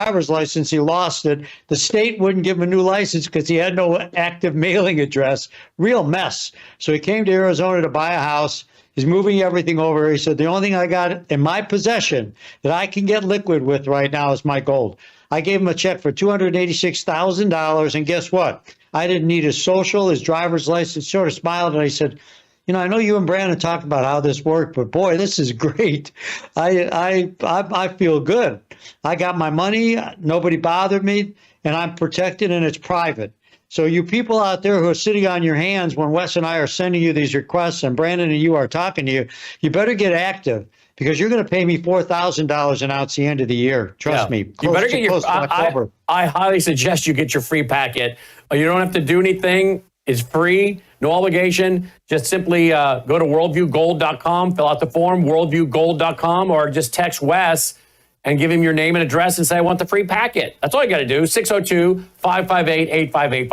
driver's license. He lost it. The state wouldn't give him a new license because he had no active mailing address. Real mess. So he came to Arizona to buy a house. He's moving everything over. He said, the only thing I got in my possession that I can get liquid with right now is my gold. I gave him a check for $286,000. And guess what? I didn't need his social, his driver's license. Sort of smiled. And I said, you know, I know you and Brandon talked about how this worked, but boy, this is great. I feel good. I got my money. Nobody bothered me, and I'm protected, and it's private. So you people out there who are sitting on your hands when Wes and I are sending you these requests and Brandon and you are talking to you, you better get active because you're going to pay me $4,000 an ounce the end of the year. Trust me. You better get your. I highly suggest you get your free packet. You don't have to do anything. It's free, no obligation. Just simply go to worldviewgold.com, fill out the form, worldviewgold.com, or just text Wes and give him your name and address and say, I want the free packet. That's all you got to do. 602-558-8585,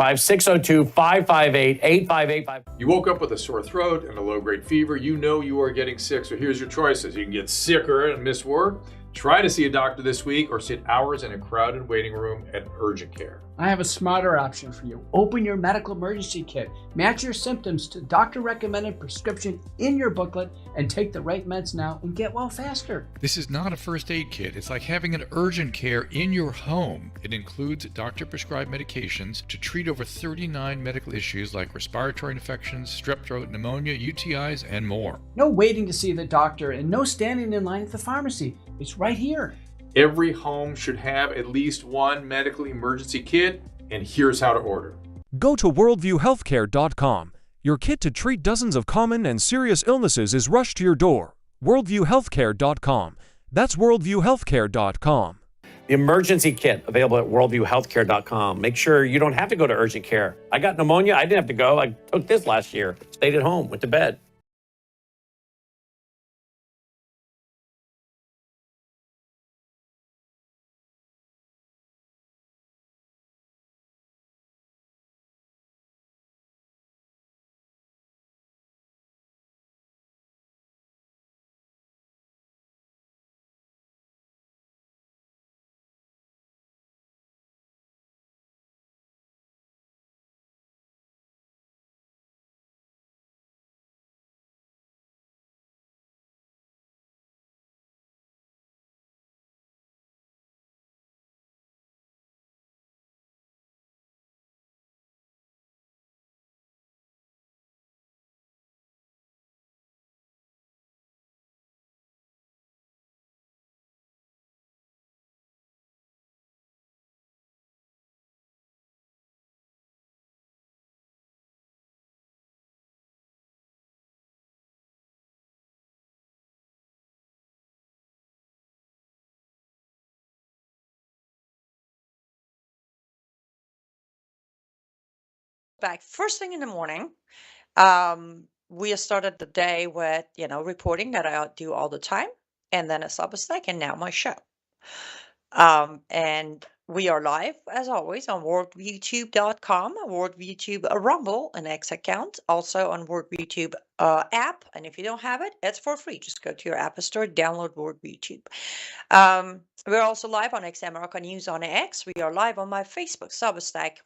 602-558-8585. You woke up with a sore throat and a low-grade fever. You know you are getting sick, so here's your choices. You can get sicker and miss work. Try to see a doctor this week or sit hours in a crowded waiting room at urgent care. I have a smarter option for you. Open your medical emergency kit. Match your symptoms to doctor-recommended prescription in your booklet and take the right meds now and get well faster. This is not a first aid kit. It's like having an urgent care in your home. It includes doctor-prescribed medications to treat over 39 medical issues like respiratory infections, strep throat, pneumonia, UTIs, and more. No waiting to see the doctor and no standing in line at the pharmacy. It's right here. Every home should have at least one medical emergency kit, and here's how to order. Go to worldviewhealthcare.com. Your kit to treat dozens of common and serious illnesses is rushed to your door. worldviewhealthcare.com. That's worldviewhealthcare.com. The emergency kit available at worldviewhealthcare.com. Make sure you don't have to go to urgent care. I got pneumonia. I didn't have to go. I took this last year. Stayed at home, went to bed. Back first thing in the morning. We started the day with, reporting that I do all the time, and then a Substack, and now my show. And we are live, as always, on worldviewtube.com, worldviewtube Rumble, an X account, also on worldviewtube app. And if you don't have it, it's for free. Just go to your app store, download worldviewtube. We're also live on X America News on X. We are live on my Facebook, Substack,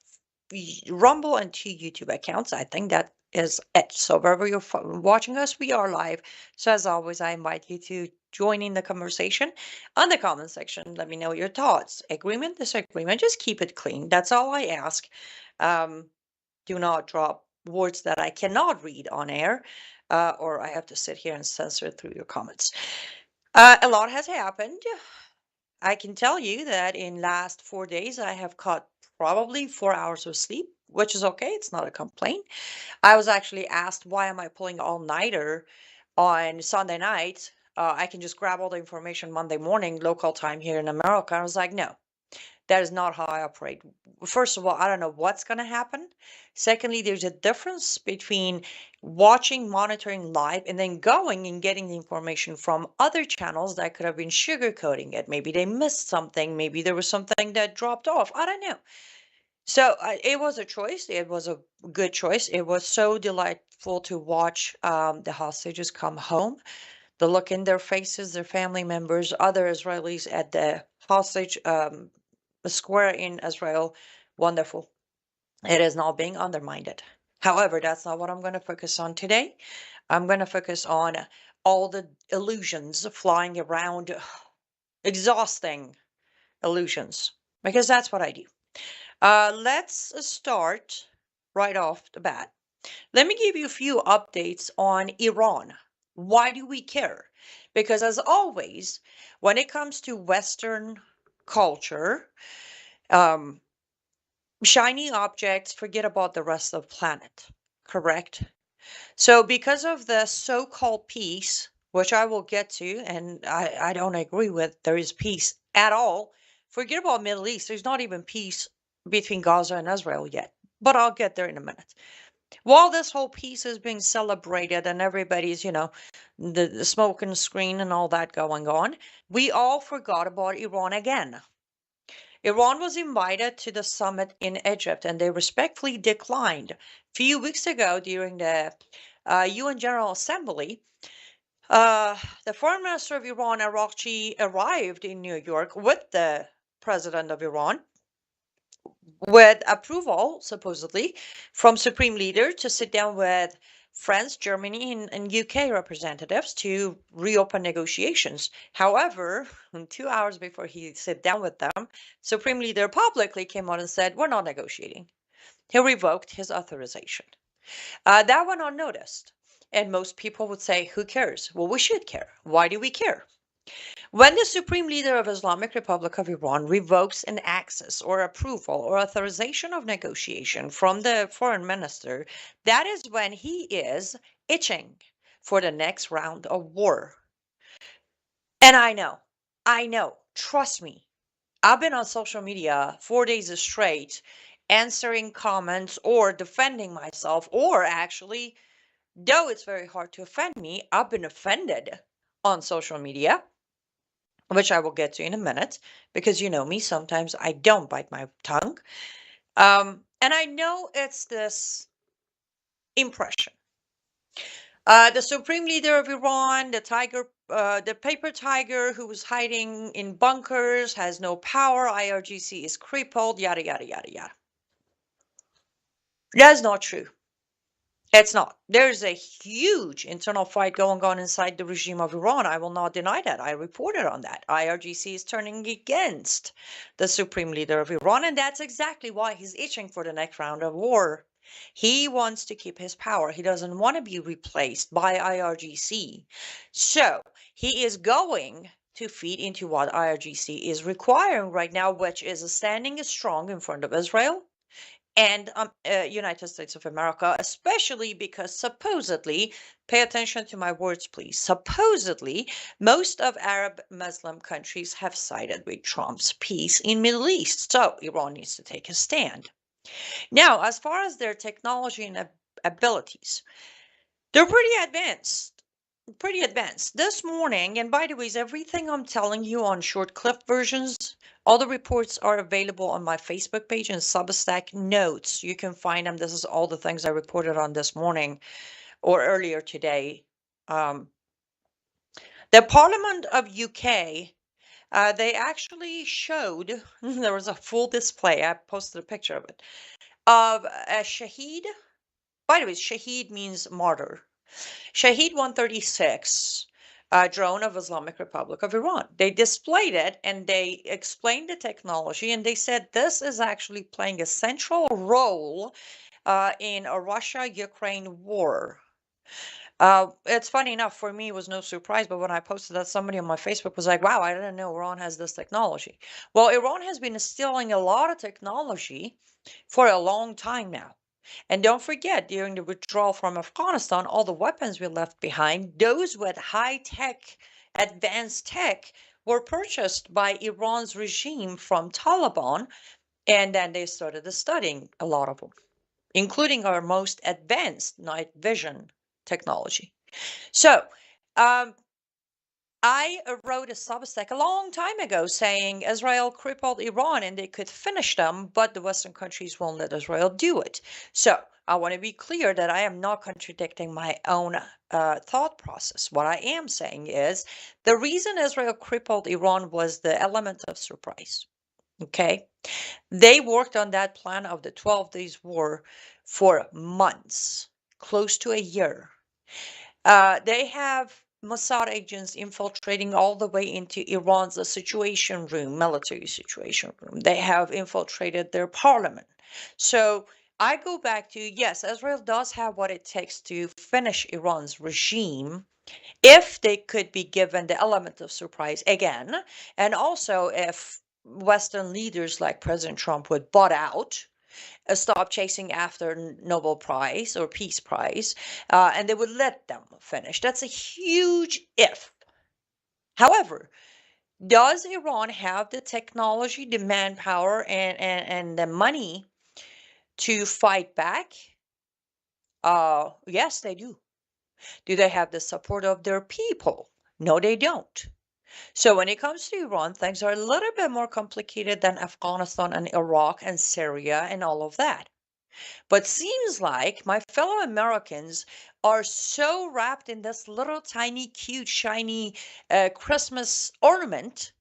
Rumble, and 2 YouTube accounts. I think that is it. So wherever you're watching us, we are live. So as always, I invite you to join in the conversation on the comment section. Let me know your thoughts. Agreement, disagreement, just keep it clean. That's all I ask. Do not drop words that I cannot read on air, or I have to sit here and censor through your comments. A lot has happened. I can tell you that in last 4 days, I have caught probably 4 hours of sleep, which is okay. It's not a complaint. I was actually asked, why am I pulling all-nighter on Sunday night? I can just grab all the information Monday morning, local time here in America. I was like, no, that is not how I operate. First of all, I don't know what's going to happen. Secondly, there's a difference between watching, monitoring live, and then going and getting the information from other channels that could have been sugarcoating it. Maybe they missed something. Maybe there was something that dropped off. I don't know. So it was a choice. It was a good choice. It was so delightful to watch the hostages come home, the look in their faces, their family members, other Israelis at the hostage square in Israel, wonderful. It is not being undermined. However, that's not what I'm going to focus on today. I'm going to focus on all the illusions flying around, exhausting illusions, because that's what I do. Let's start right off the bat. Let me give you a few updates on Iran. Why do we care? Because, as always, when it comes to Western culture, um, shiny objects, forget about the rest of the planet, correct? So, because of the so called peace, which I will get to, and I don't agree with, there is peace at all. Forget about Middle East. There's not even peace between Gaza and Israel yet. But I'll get there in a minute. While this whole peace is being celebrated and everybody's, the smoke and screen and all that going on, we all forgot about Iran again. Iran was invited to the summit in Egypt and they respectfully declined. A few weeks ago, during the UN General Assembly, the foreign minister of Iran, Araghchi, arrived in New York with the president of Iran, with approval, supposedly, from Supreme Leader to sit down with France, Germany, and UK representatives to reopen negotiations. However, 2 hours before he sat down with them, Supreme Leader publicly came out and said, "We're not negotiating." He revoked his authorization. That went unnoticed. And most people would say, who cares? Well, we should care. Why do we care? When the Supreme Leader of Islamic Republic of Iran revokes an access or approval or authorization of negotiation from the foreign minister, that is when he is itching for the next round of war. And I know, trust me, I've been on social media 4 days straight answering comments or defending myself, or actually, though it's very hard to offend me, I've been offended on social media, which I will get to in a minute, because you know me, sometimes I don't bite my tongue. And I know it's this impression. The Supreme Leader of Iran, the paper tiger who was hiding in bunkers, has no power, IRGC is crippled, yada, yada, yada, yada. That's not true. It's not. There's a huge internal fight going on inside the regime of Iran. I will not deny that. I reported on that. IRGC is turning against the Supreme Leader of Iran, and that's exactly why he's itching for the next round of war. He wants to keep his power. He doesn't want to be replaced by IRGC. So he is going to feed into what IRGC is requiring right now, which is standing strong in front of Israel and United States of America, especially because supposedly, pay attention to my words, please, supposedly, most of Arab Muslim countries have sided with Trump's peace in Middle East. So Iran needs to take a stand. Now, as far as their technology and abilities, they're pretty advanced. Pretty advanced. This morning, and by the way, everything I'm telling you on short clip versions, all the reports are available on my Facebook page and Substack notes. You can find them. This is all the things I reported on this morning or earlier today. The Parliament of UK, they actually showed, there was a full display, I posted a picture of it, of a Shaheed. By the way, Shaheed means martyr. Shaheed 136 drone of Islamic Republic of Iran. They displayed it and they explained the technology, and they said this is actually playing a central role in a Russia-Ukraine war. It's funny enough, for me, it was no surprise, but when I posted that, somebody on my Facebook was like, wow, I didn't know Iran has this technology. Well, Iran has been stealing a lot of technology for a long time now. And don't forget, during the withdrawal from Afghanistan, all the weapons we left behind, those with high-tech, advanced tech, were purchased by Iran's regime from Taliban, and then they started studying a lot of them, including our most advanced night vision technology. So, I wrote a Substack a long time ago saying Israel crippled Iran and they could finish them, but the Western countries won't let Israel do it. So I want to be clear that I am not contradicting my own thought process. What I am saying is the reason Israel crippled Iran was the element of surprise. Okay. They worked on that plan of the 12 days war for months, close to a year. They have Mossad agents infiltrating all the way into Iran's situation room, military situation room. They have infiltrated their parliament. So I go back to, yes, Israel does have what it takes to finish Iran's regime if they could be given the element of surprise again, and also if Western leaders like President Trump would butt out, stop chasing after Nobel Prize or Peace Prize, and they would let them finish. That's a huge if. However, does Iran have the technology, the manpower, and the money to fight back? Yes, they do. Do they have the support of their people? No, they don't. So when it comes to Iran, things are a little bit more complicated than Afghanistan and Iraq and Syria and all of that. But seems like my fellow Americans are so wrapped in this little tiny, cute, shiny Christmas ornament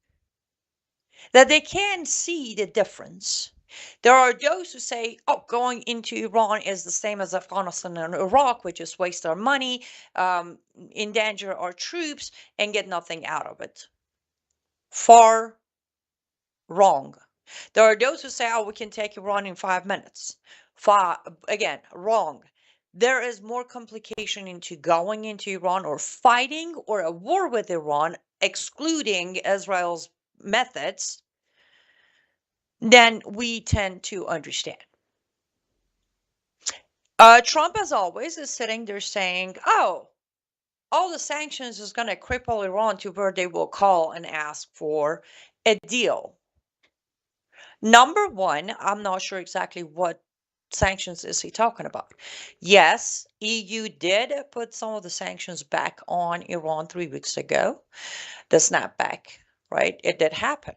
that they can't see the difference. There are those who say, oh, going into Iran is the same as Afghanistan and Iraq, we just waste our money, endanger our troops, and get nothing out of it. Far wrong. There are those who say, oh, we can take Iran in 5 minutes. Again, wrong. There is more complication into going into Iran or fighting or a war with Iran, excluding Israel's methods, than we tend to understand. Trump, as always, is sitting there saying, oh, all the sanctions is going to cripple Iran to where they will call and ask for a deal. Number one, I'm not sure exactly what sanctions is he talking about. Yes, EU did put some of the sanctions back on Iran 3 weeks ago. The snapback, right? It did happen.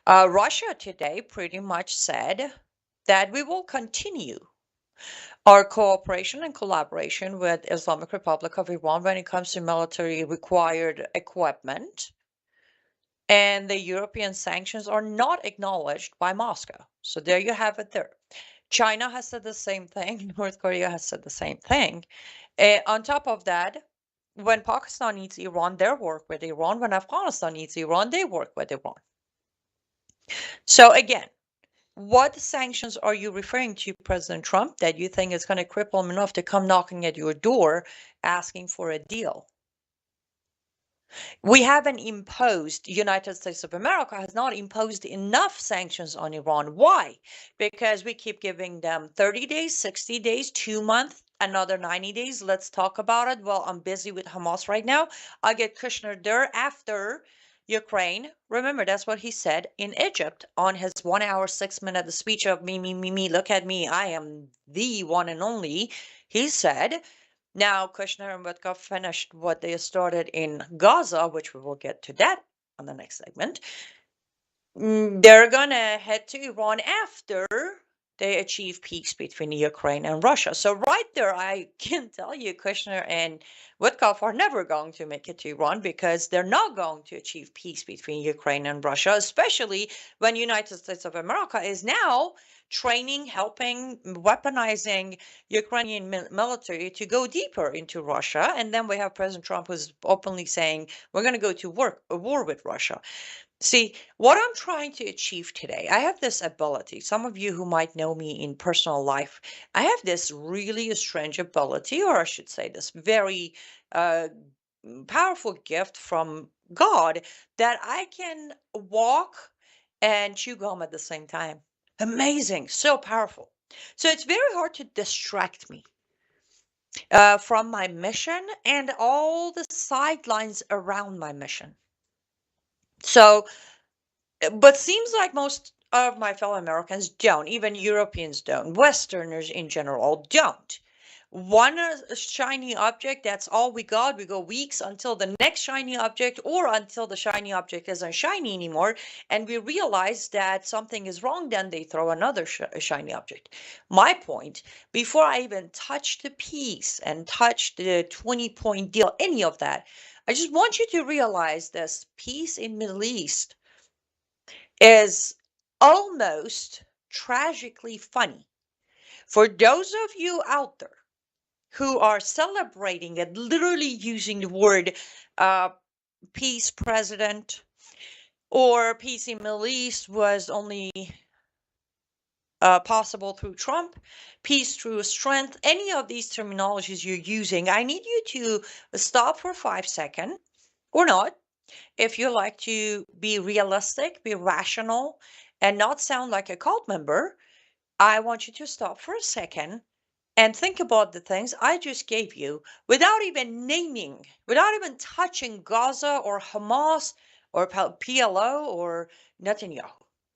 Russia today pretty much said that we will continue our cooperation and collaboration with Islamic Republic of Iran when it comes to military required equipment. And the European sanctions are not acknowledged by Moscow. So there you have it there. China has said the same thing. North Korea has said the same thing. On top of that, when Pakistan needs Iran, they work with Iran. When Afghanistan needs Iran, they work with Iran. So again, what sanctions are you referring to, President Trump, that you think is going to cripple him enough to come knocking at your door asking for a deal? We haven't imposed, the United States of America has not imposed enough sanctions on Iran. Why? Because we keep giving them 30 days, 60 days, 2 months, another 90 days. Let's talk about it. Well, I'm busy with Hamas right now. I'll get Kushner there after Ukraine. Remember, that's what he said in Egypt on his 1 hour, 6 minute speech of me, look at me. I am the one and only. He said, now, Kushner and Witkoff finished what they started in Gaza, which we will get to that on the next segment. They're going to head to Iran after they achieve peace between Ukraine and Russia. So right there, I can tell you Kushner and Witkoff are never going to make it to Iran because they're not going to achieve peace between Ukraine and Russia, especially when United States of America is now training, helping, weaponizing Ukrainian military to go deeper into Russia. And then we have President Trump who's openly saying, we're going to go to war with Russia. See, what I'm trying to achieve today, I have this ability. Some of you who might know me in personal life, I have this really strange ability, or I should say this very powerful gift from God, that I can walk and chew gum at the same time. Amazing, so powerful. So it's very hard to distract me from my mission and all the sidelines around my mission. So, but seems like most of my fellow Americans don't, even Europeans don't, Westerners in general don't. One shiny object, that's all we got. We go weeks until the next shiny object or until the shiny object isn't shiny anymore. And we realize that something is wrong, then they throw another shiny object. My point, before I even touch the peace and touch the 20-point deal, any of that, I just want you to realize this peace in Middle East is almost tragically funny. For those of you out there who are celebrating and literally using the word peace president or peace in Middle East was only possible through Trump, peace through strength, any of these terminologies you're using, I need you to stop for 5 seconds or not. If you like to be realistic, be rational, and not sound like a cult member, I want you to stop for a second and think about the things I just gave you without even naming, without even touching Gaza or Hamas or PLO or Netanyahu.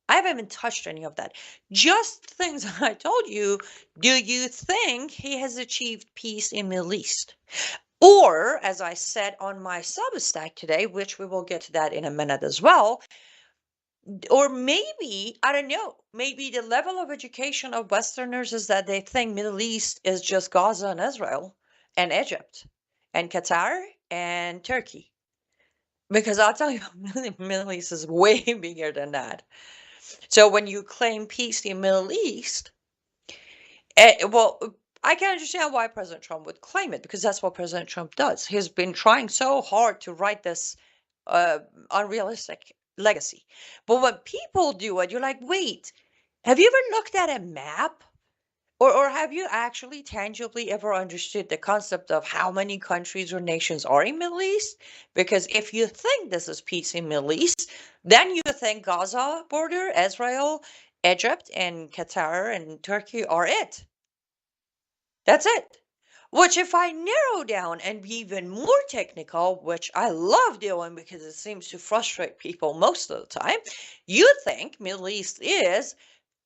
I haven't even touched any of that. Just things I told you. Do you think he has achieved peace in Middle East? Or, as I said on my Substack today, which we will get to that in a minute as well, or maybe, I don't know, maybe the level of education of Westerners is that they think Middle East is just Gaza and Israel and Egypt and Qatar and Turkey. Because I'll tell you, Middle East is way bigger than that. So when you claim peace in Middle East, well, I can understand why President Trump would claim it, because that's what President Trump does. He's been trying so hard to write this unrealistic legacy. But when people do it, you're like, wait, have you ever looked at a map? Or have you actually tangibly ever understood the concept of how many countries or nations are in Middle East? Because if you think this is peace in Middle East, then you think Gaza border, Israel, Egypt, and Qatar and Turkey are it. That's it. Which, if I narrow down and be even more technical, which I love doing because it seems to frustrate people most of the time, you think Middle East is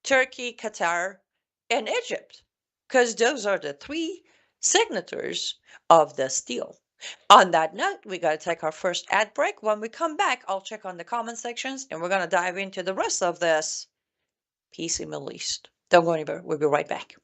Turkey, Qatar, and Egypt, because those are the 3 signatories of this deal. On that note, we got to take our first ad break. When we come back, I'll check on the comment sections and we're going to dive into the rest of this peace in Middle East. Don't go anywhere. We'll be right back.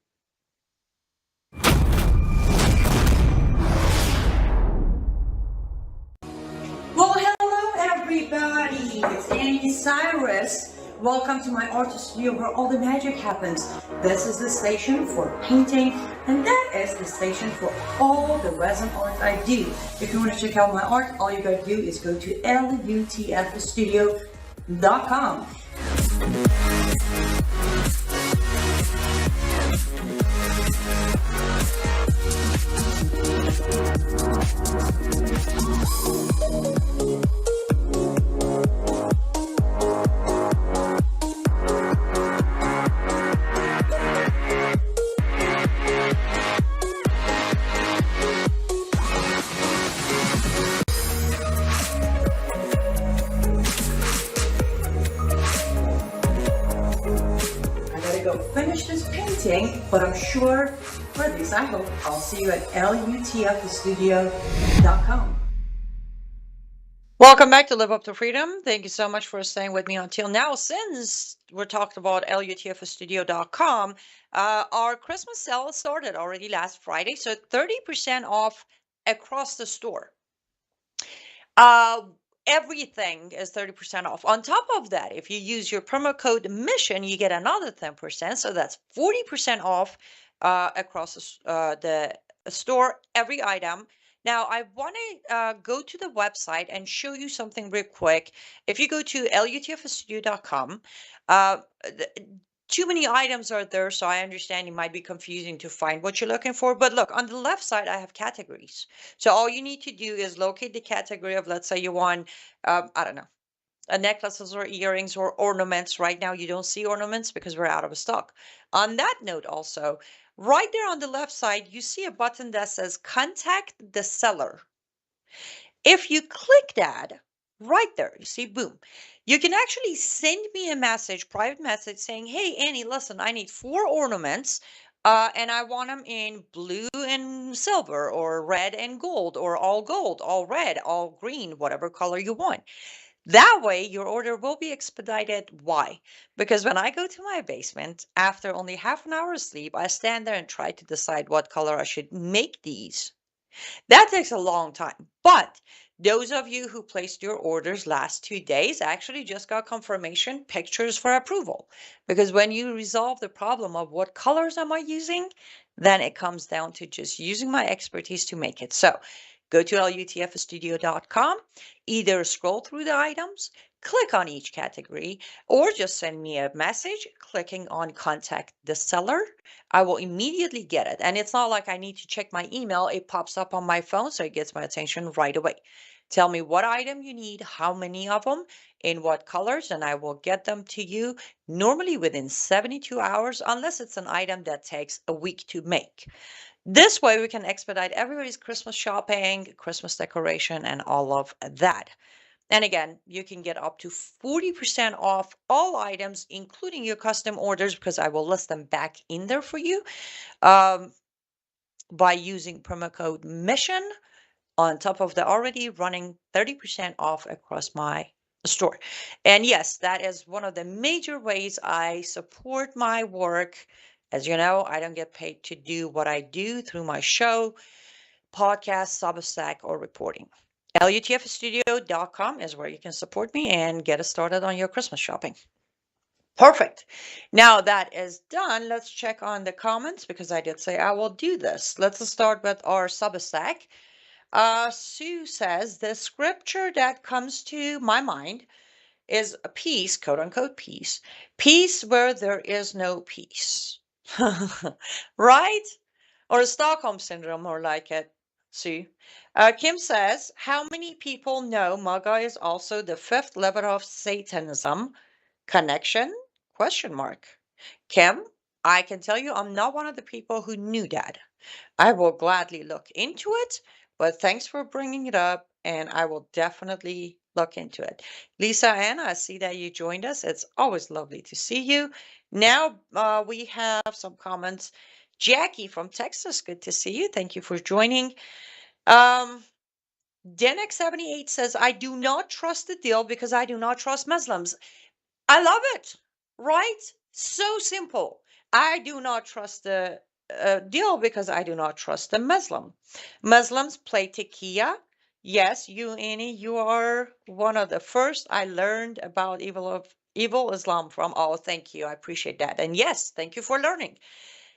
Well, hello everybody. It's Annie Cyrus. Welcome to my art studio where all the magic happens. This is the station for painting, and that is the station for all the resin art I do. If you want to check out my art, all you gotta do is go to lutfstudio.com. Finish this painting, but I'm sure, or at least I hope, I'll see you at lutfstudio.com. Welcome back to Live Up to Freedom. Thank you so much for staying with me until now. Since we're talking about lutfstudio.com, our Christmas sale started already last Friday, so 30% off across the store. Everything is 30% off. On top of that, if you use your promo code MISSION, you get another 10%. So that's 40% off across the store, every item. Now, I want to go to the website and show you something real quick. If you go to lutfstudio.com, too many items are there, so I understand it might be confusing to find what you're looking for. But look, on the left side, I have categories. So all you need to do is locate the category of, let's say you want, I don't know, necklaces or earrings or ornaments. Right now, you don't see ornaments because we're out of stock. On that note also, right there on the left side, you see a button that says Contact the Seller. If you click that, right there, you see, boom. You can actually send me a message, private message saying, hey, Annie, listen, I need 4 ornaments and I want them in blue and silver or red and gold, all red, all green, whatever color you want. That way, your order will be expedited. Why? Because when I go to my basement, after only half an hour of sleep, I stand there and try to decide what color I should make these. That takes a long time. But those of you who placed your orders last 2 days actually just got confirmation pictures for approval. Because when you resolve the problem of what colors am I using, then it comes down to just using my expertise to make it. So go to lutfstudio.com, either scroll through the items, click on each category, or just send me a message clicking on contact the seller. I will immediately get it. And it's not like I need to check my email. It pops up on my phone, so it gets my attention right away. Tell me what item you need, how many of them, in what colors, and I will get them to you normally within 72 hours, unless it's an item that takes a week to make. This way we can expedite everybody's Christmas shopping, Christmas decoration, and all of that. And again, you can get up to 40% off all items, including your custom orders, because I will list them back in there for you by using promo code MISSION on top of the already running 30% off across my store. And yes, that is one of the major ways I support my work. As you know, I don't get paid to do what I do through my show, podcast, Substack, or reporting. LUTFstudio.com is where you can support me and get us started on your Christmas shopping. Perfect. Now that is done, let's check on the comments because I did say I will do this. Let's start with our Substack. Sue says, the scripture that comes to my mind is a peace, quote unquote, peace where there is no peace. Right? Or Stockholm syndrome, more like it. Sue. Kim says, how many people know MAGA is also the fifth level of Satanism? Connection? Question mark. Kim, I can tell you I'm not one of the people who knew that. I will gladly look into it, but thanks for bringing it up, and I will definitely look into it. Lisa Ann, I see that you joined us. It's always lovely to see you. Now we have some comments. Jackie from Texas, good to see you. Thank you for joining. Denex78 says, I do not trust the deal because I do not trust Muslims. I love it, right? So simple. I do not trust the deal because I do not trust the Muslim. Muslims play tequila. Yes, you, Annie, you are one of the first I learned about evil Islam from. Oh, thank you. I appreciate that. And yes, thank you for learning.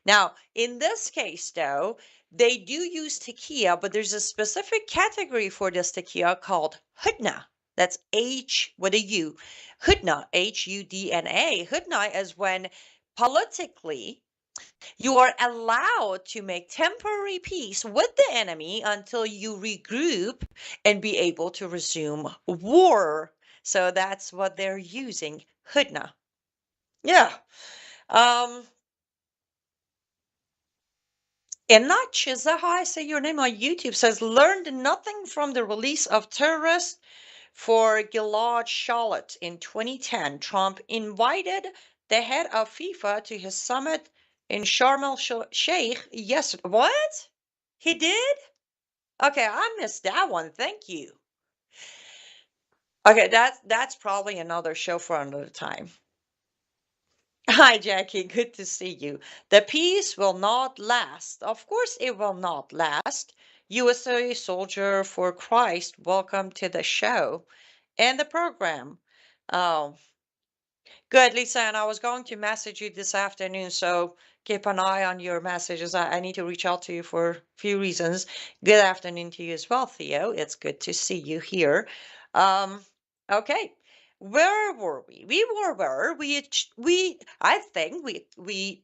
Now, in this case, though, they do use tequila, but there's a specific category for this tequila called hudna. That's H with a U. Hudna, Hudna. Hudna is when politically you are allowed to make temporary peace with the enemy until you regroup and be able to resume war. So that's what they're using, hudna. Yeah. Enna Chizaha, I say your name on YouTube, says, learned nothing from the release of terrorists for Gilad Shalit in 2010. Trump invited the head of FIFA to his summit in Sharm el-Sheikh yesterday. What? He did? Okay, I missed that one. Thank you. Okay, that's probably another show for another time. Hi, Jackie. Good to see you. The peace will not last. Of course, it will not last. USA Soldier for Christ, welcome to the show and the program. Oh, good, Lisa. And I was going to message you this afternoon, so keep an eye on your messages. I need to reach out to you for a few reasons. Good afternoon to you as well, Theo. It's good to see you here. Okay. Where were we? We were where I think we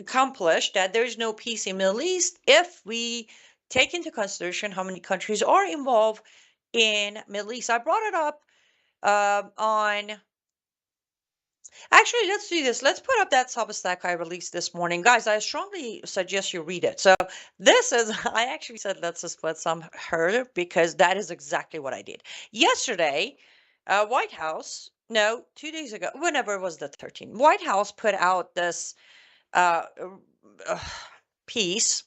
accomplished that there's no peace in Middle East if we take into consideration how many countries are involved in Middle East. I brought it up on. Actually, let's do this. Let's put up that Substack I released this morning. Guys, I strongly suggest you read it. So this is, I actually said let's just put some her because that is exactly what I did. Yesterday, White House, no, 2 days ago, whenever it was the 13th, White House put out this piece,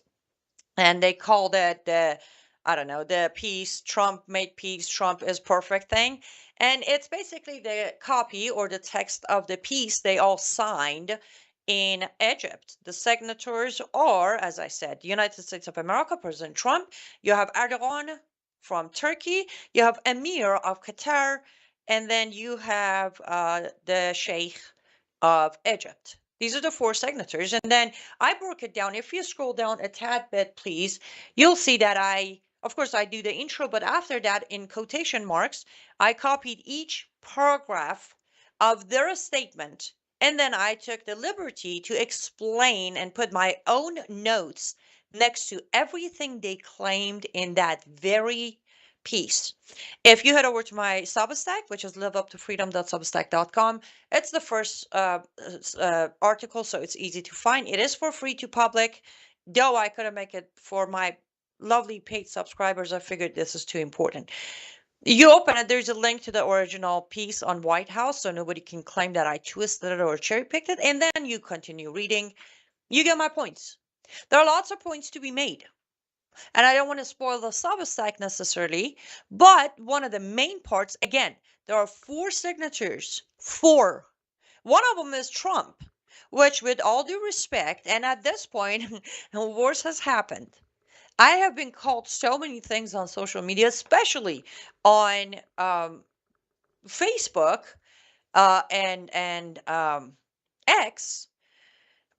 and they called it the, I don't know, the peace, Trump made peace, Trump is perfect thing. And it's basically the copy or the text of the piece they all signed in Egypt, the signatories are, as I said, the United States of America, President Trump. You have Erdogan from Turkey. You have Emir of Qatar. And then you have the Sheikh of Egypt. These are the 4 signatories. And then I broke it down. If you scroll down a tad bit, please, you'll see that of course, I do the intro, but after that, in quotation marks, I copied each paragraph of their statement. And then I took the liberty to explain and put my own notes next to everything they claimed in that very piece. If you head over to my Substack, which is liveuptofreedom.substack.com, it's the first article, so it's easy to find. It is for free to public, though I couldn't make it for my lovely paid subscribers. I figured this is too important. You open it, there's a link to the original piece on White House, so nobody can claim that I twisted it or cherry picked it. And then you continue reading. You get my points. There are lots of points to be made. And I don't want to spoil the Substack necessarily, but one of the main parts, again, there are 4 signatures. 4. One of them is Trump, which, with all due respect, and at this point, worse has happened. I have been called so many things on social media, especially on Facebook and X.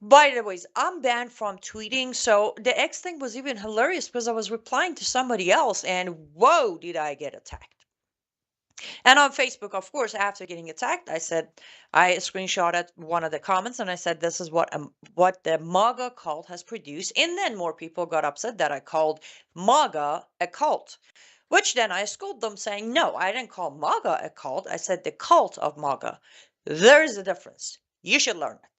By the way, I'm banned from tweeting, so the X thing was even hilarious because I was replying to somebody else, and whoa, did I get attacked. And on Facebook, of course, after getting attacked, I screenshotted one of the comments and I said, this is what the MAGA cult has produced. And then more people got upset that I called MAGA a cult, which then I scolded them saying, no, I didn't call MAGA a cult. I said the cult of MAGA. There is a difference. You should learn it.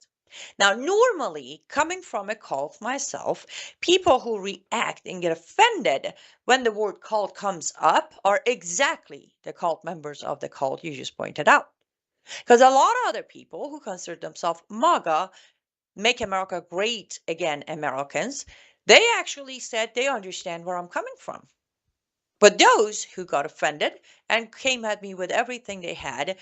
Now, normally, coming from a cult myself, people who react and get offended when the word cult comes up are exactly the cult members of the cult you just pointed out. Because a lot of other people who consider themselves MAGA, Make America Great Again Americans, they actually said they understand where I'm coming from. But those who got offended and came at me with everything they had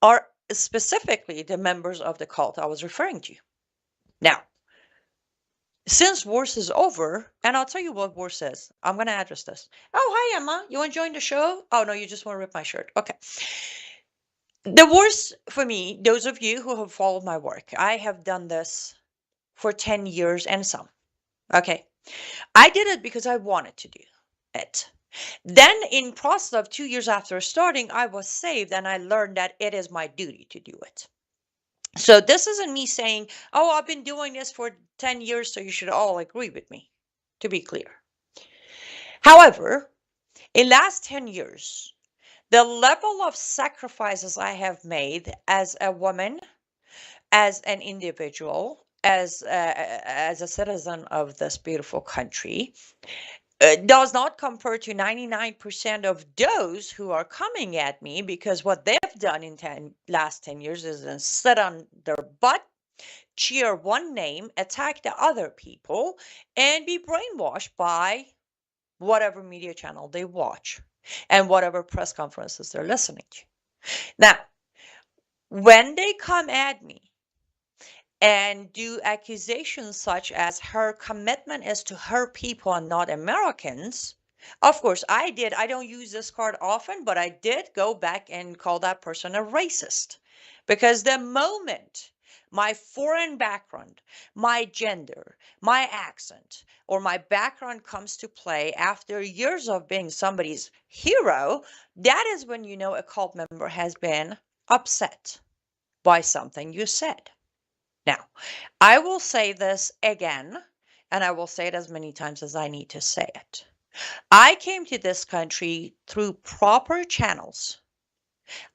are specifically the members of the cult I was referring to. Now, since worse is over, and I'll tell you what worse is. I'm going to address this. Oh, hi, Emma. You enjoying the show? Oh, no, you just want to rip my shirt. Okay. The worst for me, those of you who have followed my work, I have done this for 10 years and some. Okay. I did it because I wanted to do it. Then in process of 2 years after starting, I was saved and I learned that it is my duty to do it. So this isn't me saying, oh, I've been doing this for 10 years, so you should all agree with me, to be clear. However, in last 10 years, the level of sacrifices I have made as a woman, as an individual, as a citizen of this beautiful country, does not compare to 99% of those who are coming at me, because what they've done in last 10 years is sit on their butt, cheer one name, attack the other people, and be brainwashed by whatever media channel they watch and whatever press conferences they're listening to. Now, when they come at me and do accusations such as her commitment is to her people and not Americans, of course, I don't use this card often, but I did go back and call that person a racist. Because the moment my foreign background, my gender, my accent, or my background comes to play after years of being somebody's hero, that is when you know a cult member has been upset by something you said. Now, I will say this again, and I will say it as many times as I need to say it. I came to this country through proper channels.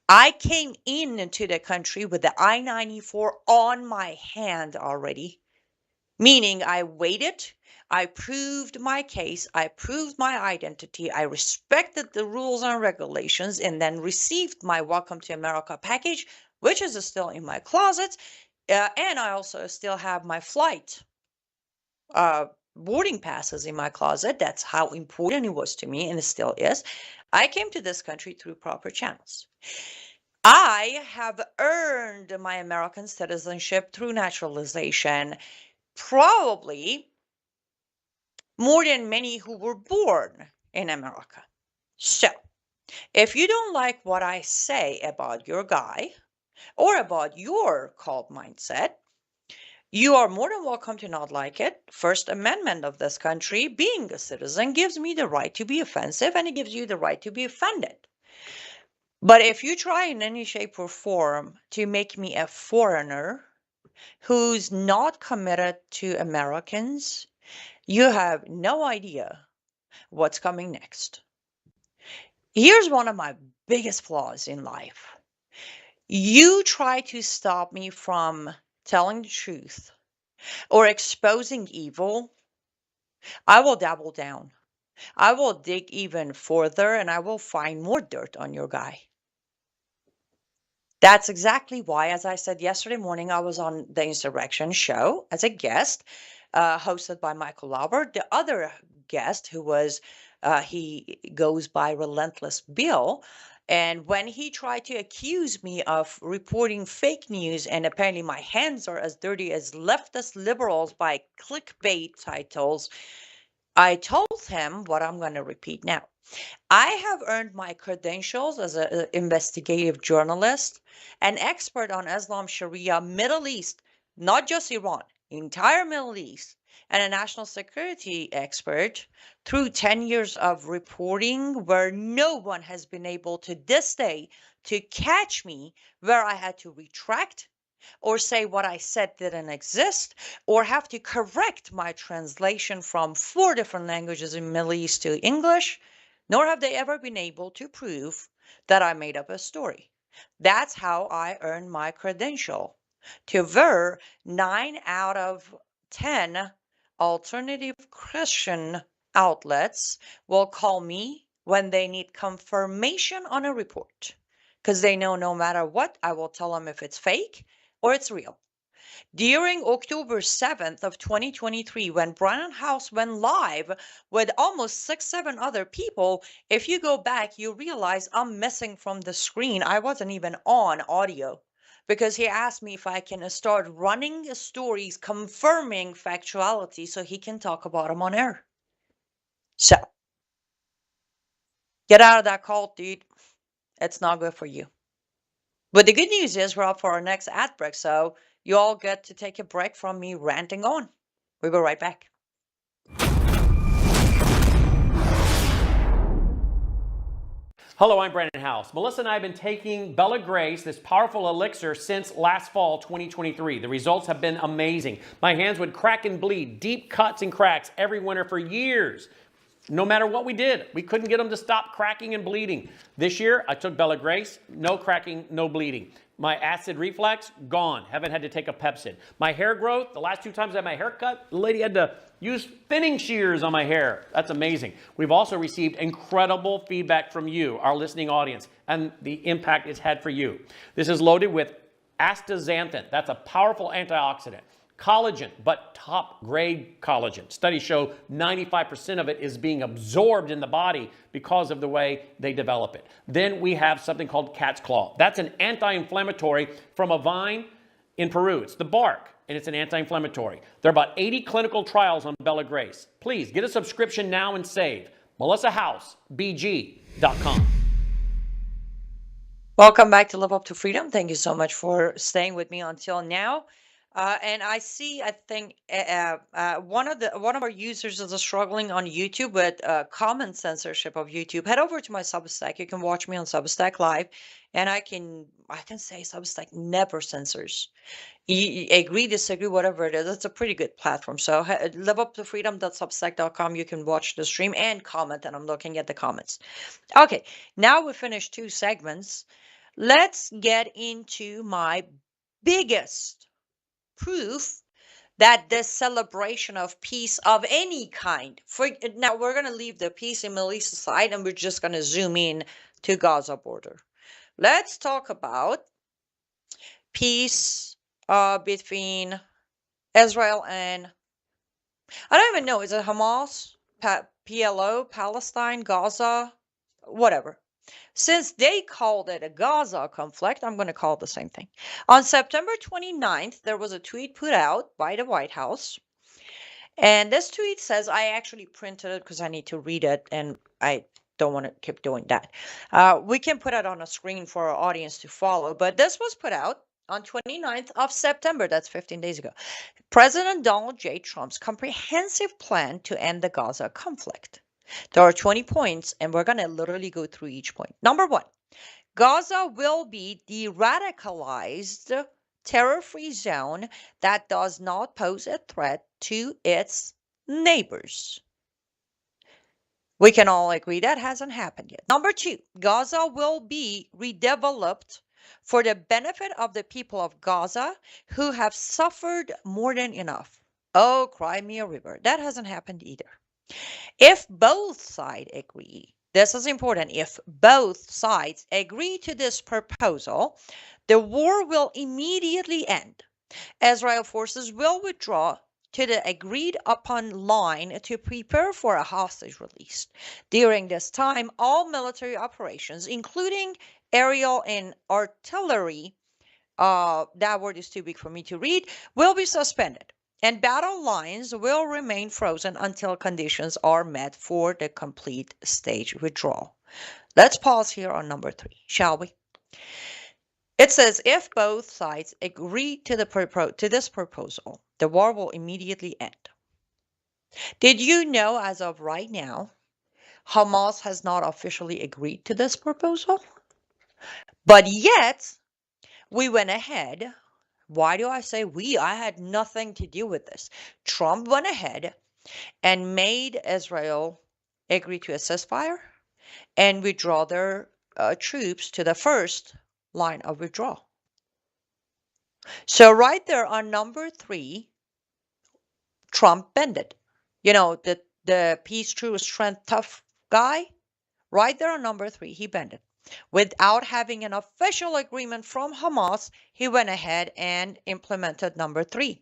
I came into the country with the I-94 on my hand already, meaning I waited, I proved my case, I proved my identity, I respected the rules and regulations, and then received my Welcome to America package, which is still in my closet. And I also still have my flight boarding passes in my closet. That's how important it was to me, and it still is. I came to this country through proper channels. I have earned my American citizenship through naturalization, probably more than many who were born in America. So, if you don't like what I say about your guy or about your cult mindset, you are more than welcome to not like it. First Amendment of this country, being a citizen, gives me the right to be offensive, and it gives you the right to be offended. But if you try in any shape or form to make me a foreigner who's not committed to Americans, you have no idea what's coming next. Here's one of my biggest flaws in life. You try to stop me from telling the truth or exposing evil, I will double down. I will dig even further and I will find more dirt on your guy. That's exactly why, as I said yesterday morning, I was on the Insurrection show as a guest, hosted by Michael Lauber. The other guest, who was, he goes by Relentless Bill. And when he tried to accuse me of reporting fake news, and apparently my hands are as dirty as leftist liberals by clickbait titles, I told him what I'm going to repeat now. I have earned my credentials as an investigative journalist, an expert on Islam, Sharia, Middle East, not just Iran, entire Middle East, and a national security expert through 10 years of reporting where no one has been able to this day to catch me where I had to retract or say what I said didn't exist, or have to correct my translation from 4 different languages in Middle East to English, nor have they ever been able to prove that I made up a story. That's how I earned my credential. To ver 9 out of 10 alternative Christian outlets will call me when they need confirmation on a report, because they know no matter what, I will tell them if it's fake or it's real. During October 7th of 2023, when Brown House went live with almost 6-7 other people, if you go back, you realize I'm missing from the screen. I wasn't even on audio because he asked me if I can start running stories confirming factuality so he can talk about them on air. So, get out of that cult, dude. It's not good for you. But the good news is we're up for our next ad break, so you all get to take a break from me ranting on. We'll be right back. Hello, I'm Brandon House. Melissa and I have been taking Bella Grace, this powerful elixir, since last fall, 2023. The results have been amazing. My hands would crack and bleed, deep cuts and cracks every winter for years. No matter what we did, we couldn't get them to stop cracking and bleeding. This year, I took Bella Grace, no cracking, no bleeding. My acid reflux, gone. Haven't had to take a Pepsid. My hair growth, the last 2 times I had my hair cut, the lady had to use thinning shears on my hair. That's amazing. We've also received incredible feedback from you, our listening audience, and the impact it's had for you. This is loaded with astaxanthin. That's a powerful antioxidant. Collagen, but top grade collagen. Studies show 95% of it is being absorbed in the body because of the way they develop it. Then we have something called cat's claw. That's an anti-inflammatory from a vine in Peru. It's the bark, and it's an anti-inflammatory. There are about 80 clinical trials on Bella Grace. Please get a subscription now and save. MelissaHouseBG.com. Welcome back to Live Up to Freedom. Thank you so much for staying with me until now. And I see, I think one of our users is struggling on YouTube with comment censorship of YouTube. Head over to my Substack. You can watch me on Substack Live, and I can say Substack never censors. You agree, disagree, whatever it is. It's a pretty good platform. So liveuptofreedom.substack.com. You can watch the stream and comment, and I'm looking at the comments. Okay, now we finished 2 segments. Let's get into my biggest proof that this celebration of peace of any kind, now we're going to leave the peace in Middle East aside and we're just going to zoom in to Gaza border. Let's talk about peace between Israel and, I don't even know, is it Hamas, PLO, Palestine, Gaza, whatever. since they called it a Gaza conflict, I'm going to call it the same thing. On September 29th, there was a tweet put out by the White House. And this tweet says, I actually printed it because I need to read it and I don't want to keep doing that. We can put it on a screen for our audience to follow, but this was put out on 29th of September. That's 15 days ago. President Donald J. Trump's comprehensive plan to end the Gaza conflict. There are 20 points, and we're going to literally go through each point. Number one, Gaza will be de-radicalized terror-free zone that does not pose a threat to its neighbors. We can all agree that hasn't happened yet. Number two, Gaza will be redeveloped for the benefit of the people of Gaza who have suffered more than enough. Oh, cry me a river. That hasn't happened either. If both sides agree, this is important, if both sides agree to this proposal, the war will immediately end. Israel forces will withdraw to the agreed upon line to prepare for a hostage release. During this time, all military operations, including aerial and artillery, that word is too big for me to read, will be suspended. And battle lines will remain frozen until conditions are met for the complete stage withdrawal. Let's pause here on number 3, shall we? It says, if both sides agree to this proposal, the war will immediately end. Did you know, as of right now, Hamas has not officially agreed to this proposal? But yet, we went ahead. Why do I say we? I had nothing to do with this. Trump went ahead and made Israel agree to a ceasefire and withdraw their troops to the first line of withdrawal. So right there on number 3, Trump bended. You know, the peace, true strength, tough guy. Right there on number 3, he bended. Without having an official agreement from Hamas, he went ahead and implemented number 3.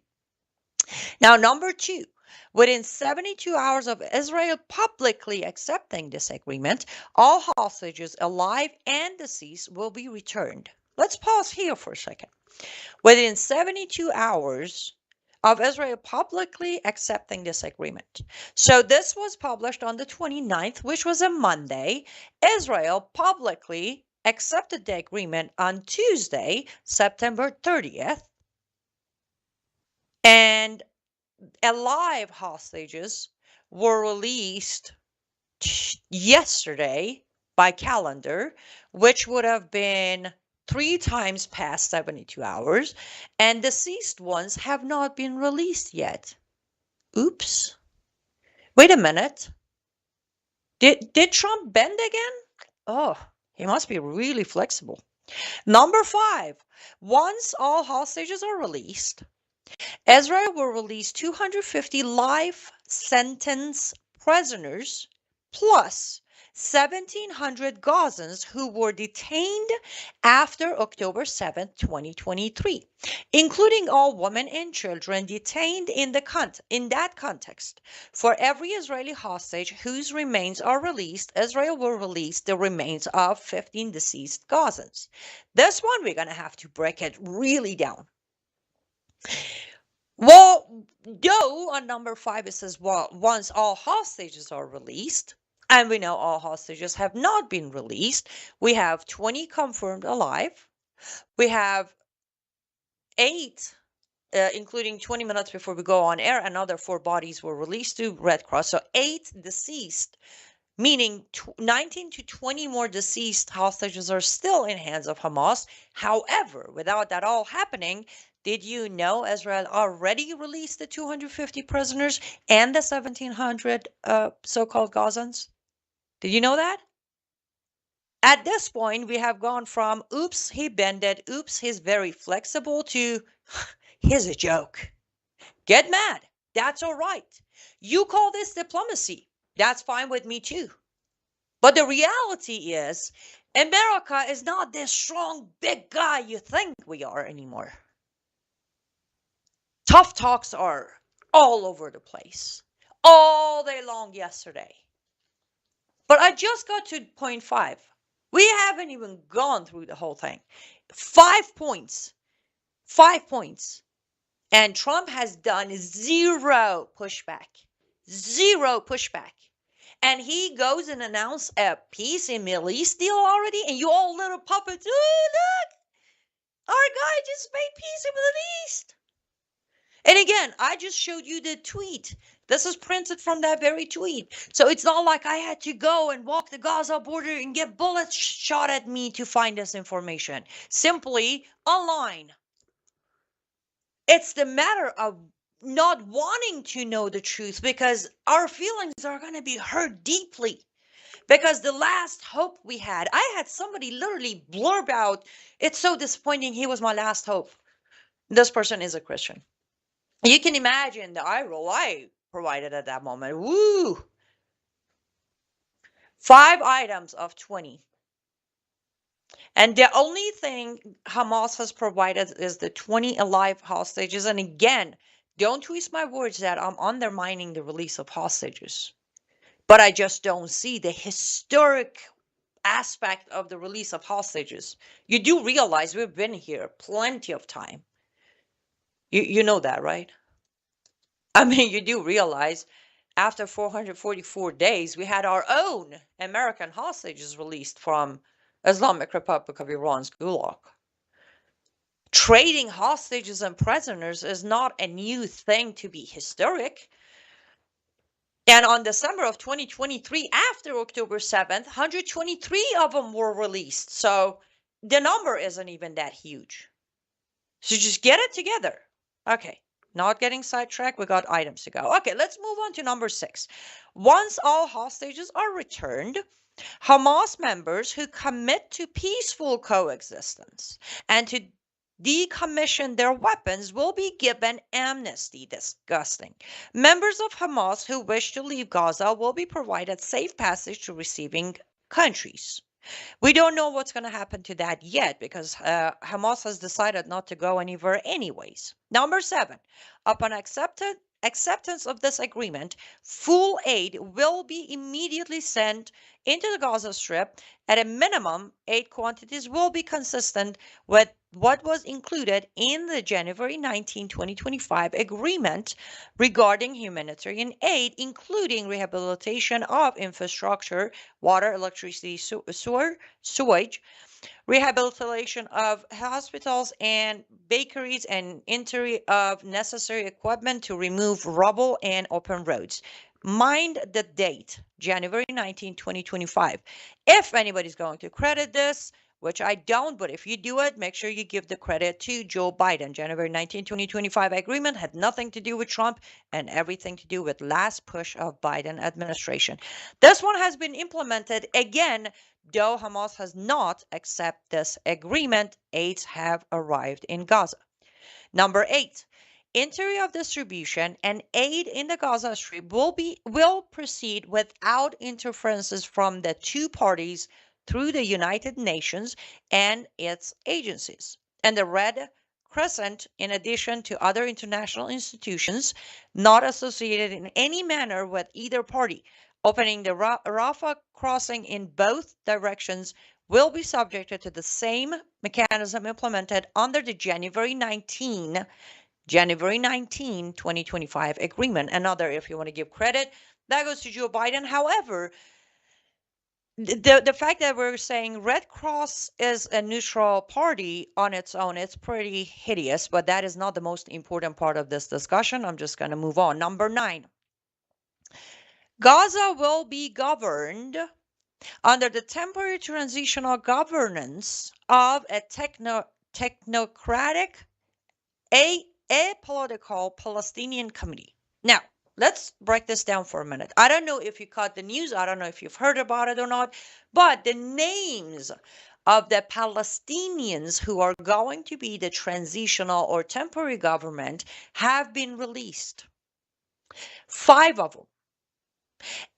Now, number 2, within 72 hours of Israel publicly accepting this agreement, all hostages, alive and deceased, will be returned. Let's pause here for a second. Within 72 hours of Israel publicly accepting this agreement. So this was published on the 29th, which was a Monday. Israel publicly accepted the agreement on Tuesday, September 30th. And alive hostages were released yesterday by calendar, which would have been 3 times past 72 hours, and deceased ones have not been released yet. Oops. Wait a minute. Did Trump bend again? Oh, he must be really flexible. Number 5, once all hostages are released, Israel will release 250 life sentence prisoners plus 1,700 Gazans who were detained after October 7, 2023, including all women and children detained in that context. For every Israeli hostage whose remains are released, Israel will release the remains of 15 deceased Gazans. This one, we're going to have to break it really down. Well, though on number 5 it says, well, once all hostages are released, and we know all hostages have not been released. We have 20 confirmed alive. We have 8, including 20 minutes before we go on air, another 4 bodies were released to Red Cross. So 8 deceased, meaning 19 to 20 more deceased hostages are still in hands of Hamas. However, without that all happening, did you know Israel already released the 250 prisoners and the 1,700 so-called Gazans? Did you know that? At this point, we have gone from, oops, he bended, oops, he's very flexible, to, here's a joke. Get mad. That's all right. You call this diplomacy. That's fine with me too. But the reality is, America is not this strong, big guy you think we are anymore. Tough talks are all over the place, all day long yesterday. But I just got to point 5. We haven't even gone through the whole thing. 5 points. 5 points. And Trump has done zero pushback. Zero pushback. And he goes and announces a peace in Middle East deal already, and you all little puppets, oh, look, our guy just made peace in Middle East. And again, I just showed you the tweet. This is printed from that very tweet. So it's not like I had to go and walk the Gaza border and get bullets shot at me to find this information. Simply online. It's the matter of not wanting to know the truth, because our feelings are going to be hurt deeply. Because the last hope we had, I had somebody literally blurb out, it's so disappointing, he was my last hope. This person is a Christian. You can imagine the eye roll I provided at that moment. Woo! 5 items of 20. And the only thing Hamas has provided is the 20 alive hostages. And again, don't twist my words that I'm undermining the release of hostages. But I just don't see the historic aspect of the release of hostages. You do realize we've been here plenty of time. You know that, right? I mean, you do realize after 444 days, we had our own American hostages released from Islamic Republic of Iran's Gulag. Trading hostages and prisoners is not a new thing to be historic. And on December of 2023, after October 7th, 123 of them were released. So the number isn't even that huge. So just get it together. Okay, not getting sidetracked. We got items to go. Okay, let's move on to number 6. Once all hostages are returned, Hamas members who commit to peaceful coexistence and to decommission their weapons will be given amnesty. Disgusting. Members of Hamas who wish to leave Gaza will be provided safe passage to receiving countries. We don't know what's going to happen to that yet, because Hamas has decided not to go anywhere anyways. Number 7, upon acceptance of this agreement, full aid will be immediately sent into the Gaza Strip. At a minimum, aid quantities will be consistent with what was included in the January 19, 2025 agreement regarding humanitarian aid, including rehabilitation of infrastructure, water, electricity, sewage, rehabilitation of hospitals and bakeries, and entry of necessary equipment to remove rubble and open roads. Mind the date, January 19, 2025. If anybody's going to credit this, which I don't, but if you do it, make sure you give the credit to Joe Biden. January 19, 2025 agreement had nothing to do with Trump and everything to do with last push of Biden administration. This one has been implemented again, though Hamas has not accepted this agreement. Aids have arrived in Gaza. Number 8. Entry of distribution and aid in the Gaza Strip will proceed without interferences from the two parties through the United Nations and its agencies. And the Red Crescent, in addition to other international institutions not associated in any manner with either party, opening the Rafah crossing in both directions, will be subjected to the same mechanism implemented under the January 19, 2025 agreement. Another, if you want to give credit, that goes to Joe Biden. However, the fact that we're saying Red Cross is a neutral party on its own, it's pretty hideous, but that is not the most important part of this discussion. I'm just going to move on. Number 9. Gaza will be governed under the temporary transitional governance of a technocratic, apolitical Palestinian committee. Now, let's break this down for a minute. I don't know if you caught the news. I don't know if you've heard about it or not, but the names of the Palestinians who are going to be the transitional or temporary government have been released. 5 of them.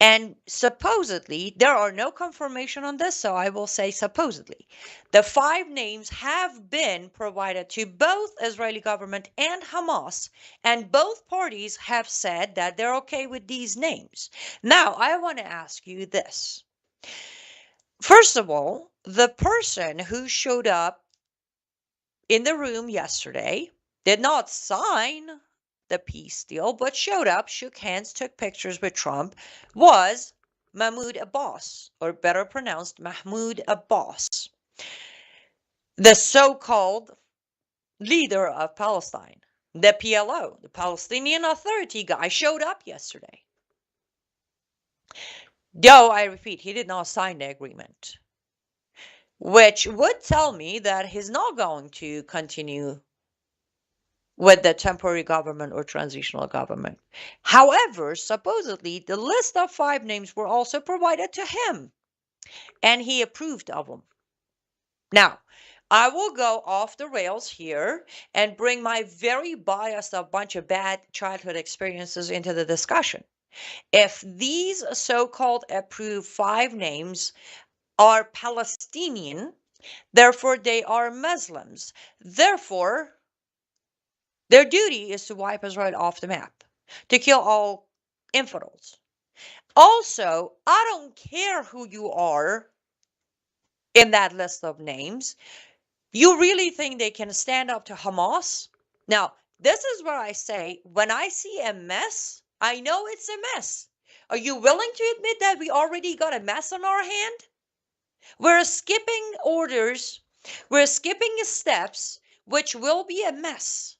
And supposedly, there are no confirmation on this, so I will say supposedly. The 5 names have been provided to both Israeli government and Hamas, and both parties have said that they're okay with these names. Now, I want to ask you this. First of all, the person who showed up in the room yesterday did not sign the peace deal, but showed up, shook hands, took pictures with Trump, was Mahmoud Abbas, or better pronounced Mahmoud Abbas, the so-called leader of Palestine. The PLO, the Palestinian Authority guy, showed up yesterday. Though, I repeat, he did not sign the agreement, which would tell me that he's not going to continue with the temporary government or transitional government. However, supposedly, the list of 5 names were also provided to him, and he approved of them. Now, I will go off the rails here and bring my very biased a bunch of bad childhood experiences into the discussion. If these so-called approved 5 names are Palestinian, therefore they are Muslims. Therefore, their duty is to wipe us right off the map, to kill all infidels. Also, I don't care who you are in that list of names. You really think they can stand up to Hamas? Now, this is where I say, when I see a mess, I know it's a mess. Are you willing to admit that we already got a mess on our hand? We're skipping orders, we're skipping steps, which will be a mess.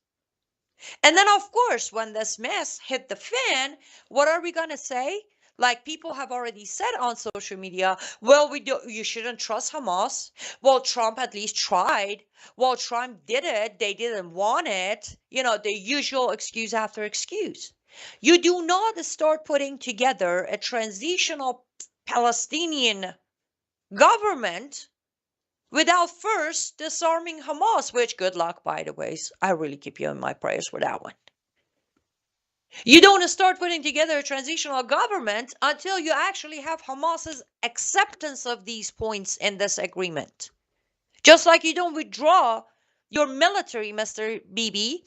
And then, of course, when this mess hit the fan, what are we going to say? Like people have already said on social media, well, you shouldn't trust Hamas. Well, Trump at least tried. Well, Trump did it. They didn't want it. You know, the usual excuse after excuse. You do not start putting together a transitional Palestinian government without first disarming Hamas, which, good luck, by the way. I really keep you in my prayers for that one. You don't start putting together a transitional government until you actually have Hamas's acceptance of these points in this agreement. Just like you don't withdraw your military, Mr. Bibi,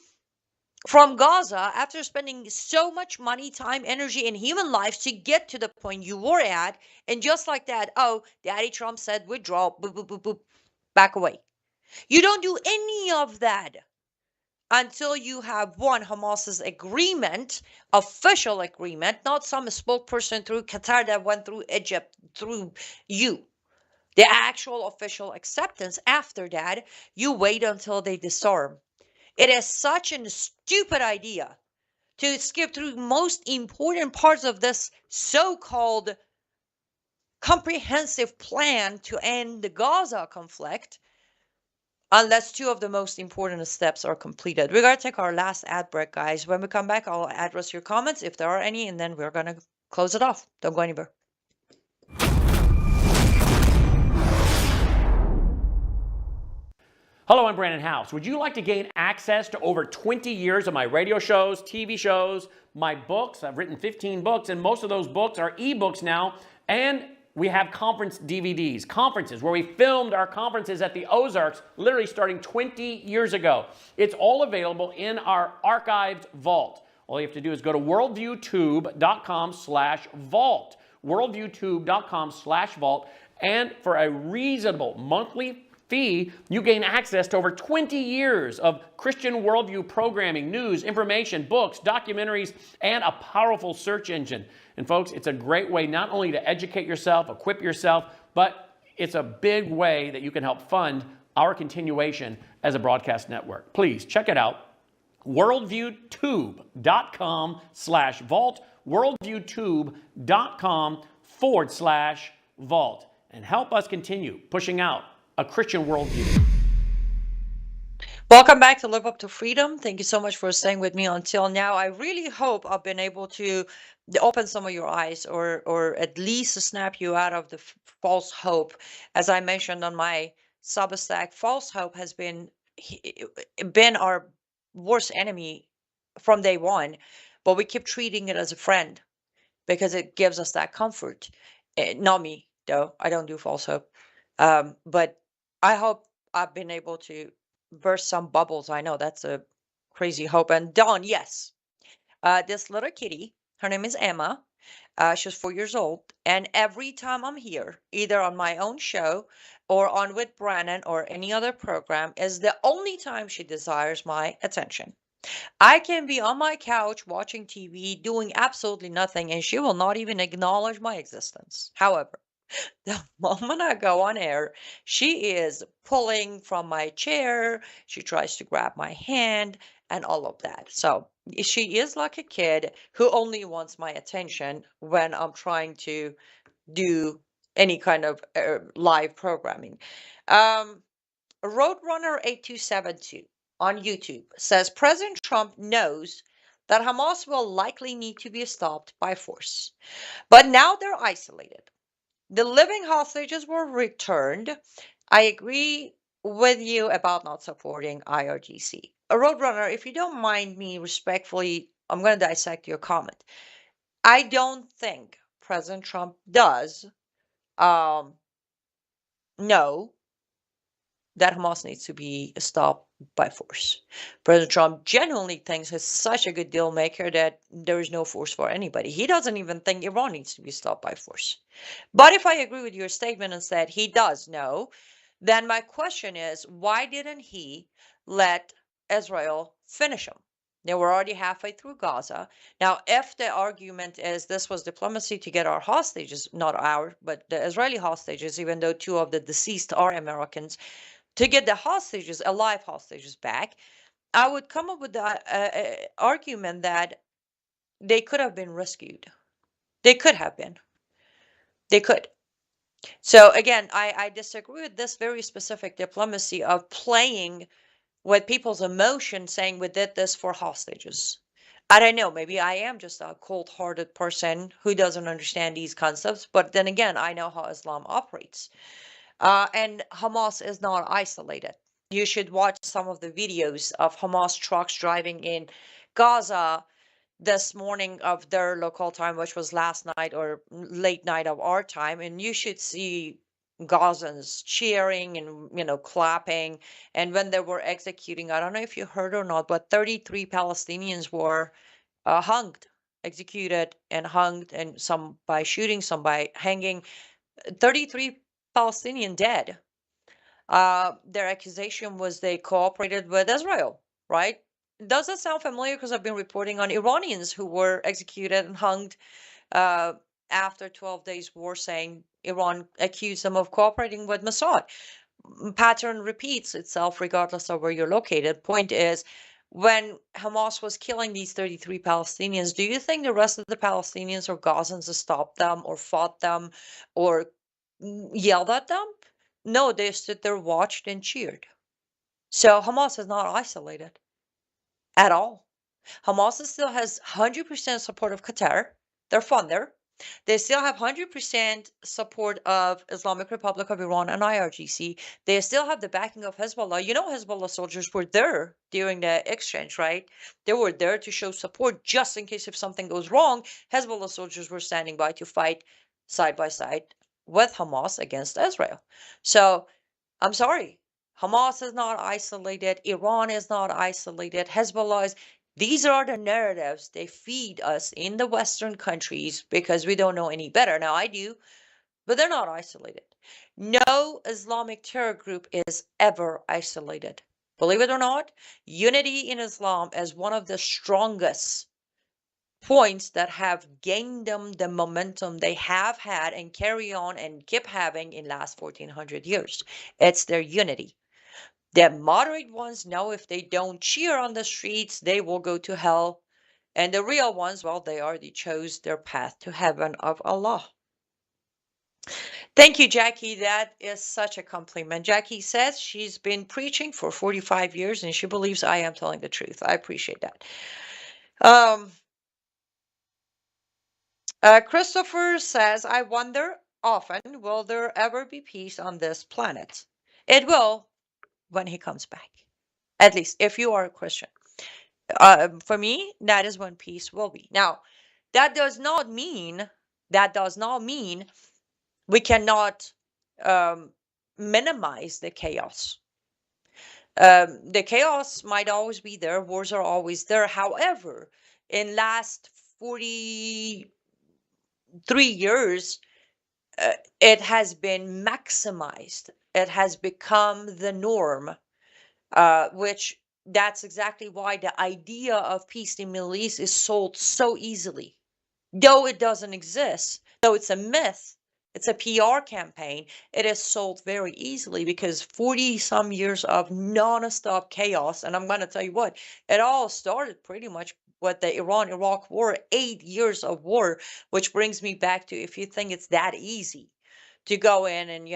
from Gaza after spending so much money, time, energy, and human lives to get to the point you were at. And just like that, oh, Daddy Trump said withdraw, boop, boop, boop, boop, back away. You don't do any of that until you have one, Hamas's agreement, official agreement, not some spokesperson through Qatar that went through Egypt, through you. The actual official acceptance. After that, you wait until they disarm. It is such a stupid idea to skip through most important parts of this so-called comprehensive plan to end the Gaza conflict, unless 2 of the most important steps are completed. We're going to take our last ad break, guys. When we come back, I'll address your comments if there are any, and then we're going to close it off. Don't go anywhere. Hello, I'm Brandon House. Would you like to gain access to over 20 years of my radio shows, TV shows, my books? I've written 15 books, and most of those books are ebooks now, and we have conference DVDs, conferences where we filmed our conferences at the Ozarks, literally starting 20 years ago. It's all available in our archived vault. All you have to do is go to worldviewtube.com/vault, worldviewtube.com/vault, and for a reasonable monthly fee, you gain access to over 20 years of Christian worldview programming, news, information, books, documentaries, and a powerful search engine. And folks, it's a great way not only to educate yourself, equip yourself, but it's a big way that you can help fund our continuation as a broadcast network. Please check it out. worldviewtube.com/vault, worldviewtube.com/vault, and help us continue pushing out a Christian worldview. Welcome back to Live Up to Freedom. Thank you so much for staying with me until now. I really hope I've been able to open some of your eyes, or at least snap you out of the false hope. As I mentioned on my Substack, false hope has been our worst enemy from day one, but we keep treating it as a friend because it gives us that comfort. Not me, though. I don't do false hope. But I hope I've been able to burst some bubbles. I know that's a crazy hope. And Dawn, yes, this little kitty, her name is Emma. She's 4 years old. And every time I'm here, either on my own show or on with Brandon or any other program, is the only time she desires my attention. I can be on my couch watching TV, doing absolutely nothing, and she will not even acknowledge my existence. However, the moment I go on air, she is pulling from my chair. She tries to grab my hand and all of that. So she is like a kid who only wants my attention when I'm trying to do any kind of live programming. Um, Roadrunner8272 on YouTube says President Trump knows that Hamas will likely need to be stopped by force, but now they're isolated. The living hostages were returned. I agree with you about not supporting IRGC. A Roadrunner, if you don't mind me respectfully, I'm going to dissect your comment. I don't think President Trump does know that Hamas needs to be stopped by force. President Trump genuinely thinks he's such a good deal maker that there is no force for anybody. He doesn't even think Iran needs to be stopped by force. But if I agree with your statement and said he does know, then my question is, why didn't he let Israel finish them? They were already halfway through Gaza. Now, if the argument is this was diplomacy to get our hostages, not our, but the Israeli hostages, even though two of the deceased are Americans, to get the hostages, alive hostages back, I would come up with the argument that they could have been rescued. They could have been. They could. So again, I disagree with this very specific diplomacy of playing with people's emotion, saying we did this for hostages. I don't know. Maybe I am just a cold-hearted person who doesn't understand these concepts. But then again, I know how Islam operates. And Hamas is not isolated. You should watch some of the videos of Hamas trucks driving in Gaza this morning of their local time, which was last night or late night of our time, and you should see Gazans cheering and clapping. And when they were executing, I don't know if you heard or not, but 33 Palestinians were hanged, executed and hanged, and some by shooting, some by hanging. 33 Palestinian dead. Their accusation was they cooperated with Israel, right? Does that sound familiar? Because I've been reporting on Iranians who were executed and hanged uh, after 12 days war, saying Iran accused them of cooperating with Mossad. Pattern repeats itself regardless of where you're located. Point is, when Hamas was killing these 33 Palestinians, do you think the rest of the Palestinians or Gazans stopped them or fought them or yelled at them? No, they stood there, watched, and cheered. So Hamas is not isolated at all. Hamas still has 100% support of Qatar, their funder. They still have 100% support of Islamic Republic of Iran and IRGC. They still have the backing of Hezbollah. You know, Hezbollah soldiers were there during the exchange, right? They were there to show support just in case if something goes wrong. Hezbollah soldiers were standing by to fight side by side with Hamas against Israel. So I'm sorry. Hamas is not isolated. Iran is not isolated. Hezbollah is. These are the narratives they feed us in the Western countries because we don't know any better. Now, I do, but they're not isolated. No Islamic terror group is ever isolated. Believe it or not, unity in Islam is one of the strongest points that have gained them the momentum they have had and carry on and keep having in last 1400 years. It's their unity. The moderate ones know if they don't cheer on the streets, they will go to hell. And the real ones, well, they already chose their path to heaven of Allah. Thank you, Jackie. That is such a compliment. Jackie says she's been preaching for 45 years and she believes I am telling the truth. I appreciate that. Christopher says, I wonder often, will there ever be peace on this planet? It will when he comes back. At least if you are a Christian. For me, that is when peace will be. Now, that does not mean we cannot minimize the chaos. The chaos might always be there. Wars are always there. However, in last 40 3 years, it has been maximized. It has become the norm, which that's exactly why the idea of peace in the Middle East is sold so easily. Though it doesn't exist, though it's a myth, it's a PR campaign, it is sold very easily because 40 some years of non-stop chaos. And I'm going to tell you what, it all started pretty much with the Iran-Iraq war, 8 years of war, which brings me back to, if you think it's that easy to go in and,